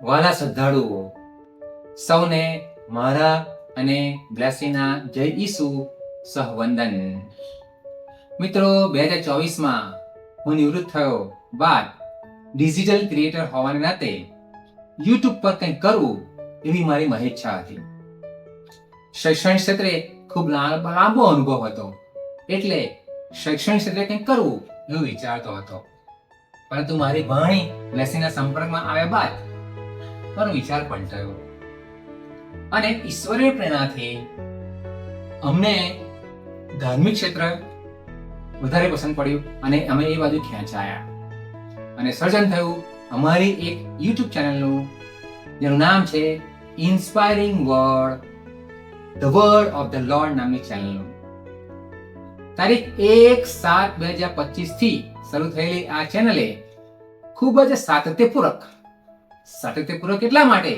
વાલા શ્રદ્ધાળુઓ, સૌને મારા અને બ્લેસીના જય ઈસુ સહવંદન. મિત્રો, 2024માં હું નિવૃત્ત થયો બાદ ડિજિટલ ક્રિએટર હોવાને નાતે યુટ્યુબ પર કંઈક કરવું એવી મારી મહેચ્છા હતી. શૈક્ષણિક ક્ષેત્રે ખૂબ લાંબો અનુભવ હતો, એટલે શૈક્ષણિક ક્ષેત્રે કંઈક કરવું એવું વિચારતો હતો. પરંતુ મારી ભાણી બ્લેસીના સંપર્કમાં આવ્યા બાદ મારો વિચાર પલટાયો અને ઈશ્વરીય પ્રેરણાથી અમને ધાર્મિક ક્ષેત્ર વધારે પસંદ પડ્યું અને અમે એ બાજુ ખેંચાયા અને સર્જન થયું અમારી એક યુટ્યુબ ચેનલનું, જેનું નામ છે inspiring word, the word of the lord નામની ચેનલનું. તારીખ 1/7/2025 થી શરૂ થયેલી આ ચેનલે ખૂબ જ સાતત્યપૂર્વક એટલા માટે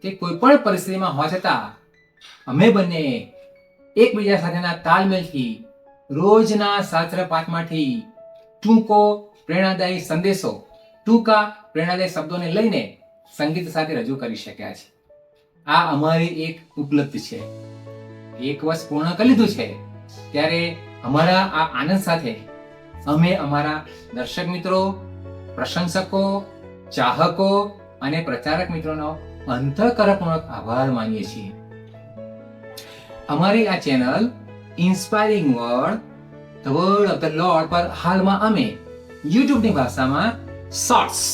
કે કોઈ પણ પરિસ્થિતિમાં હોવા છતાં અમે બંને એકબીજા સાથેના તાલમેલથી રોજના શાસ્ત્ર પાઠમાંથી ટૂંકા પ્રેરણાદાયી શબ્દોને લઈને સંગીત સાથે રજૂ કરી શક્યા છે. આ અમારી એક ઉપલબ્ધિ છે. 1 વર્ષ પૂર્ણ કરી લીધું છે ત્યારે અમારા આ આનંદ સાથે અમે અમારા દર્શક મિત્રો, પ્રશંસકો, ચાહકો અને પ્રચારક મિત્રોનો અંતઃકરણપૂર્વક આભાર માનીએ છીએ. અમારી આ channel inspiring word, the word of the lord પર હાલમાં અમે યુટ્યુબની ભાષામાં શોર્ટ્સ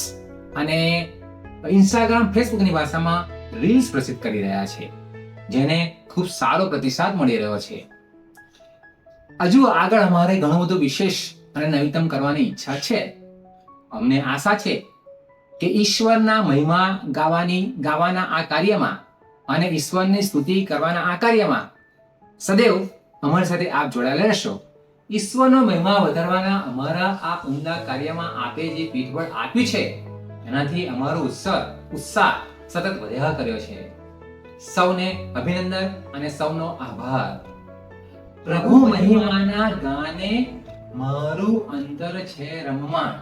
અને ઇન્સ્ટાગ્રામ, ફેસબુકની ભાષામાં રીલ્સ પ્રસિદ્ધ કરી રહ્યા છે, જેને ખૂબ સારો પ્રતિસાદ મળી રહ્યો છે. હજુ આગળ અમારે ઘણું બધું વિશેષ અને નવીનતમ કરવાની ઈચ્છા છે. અમને આશા છે કે ઈશ્વરના મહિમા ગાવાના આ કાર્યમાં અને ઈશ્વરની સ્તુતિ કરવાના આ કાર્યમાં સદૈવ અમારી સાથે આપ જોડાયેલા રહેશો. ઈશ્વરનો મહિમા વધારવાના અમારા આ ઉમદા કાર્યમાં આપે જે પીઠબળ આપ્યું છે, એનાથી અમારો ઉત્સાહ સતત વધ્યા કર્યો છે. સૌને અભિનંદન અને સૌનો આભાર. પ્રભુ મહિમાના ગાને મારું અંતર છે રમમાણ.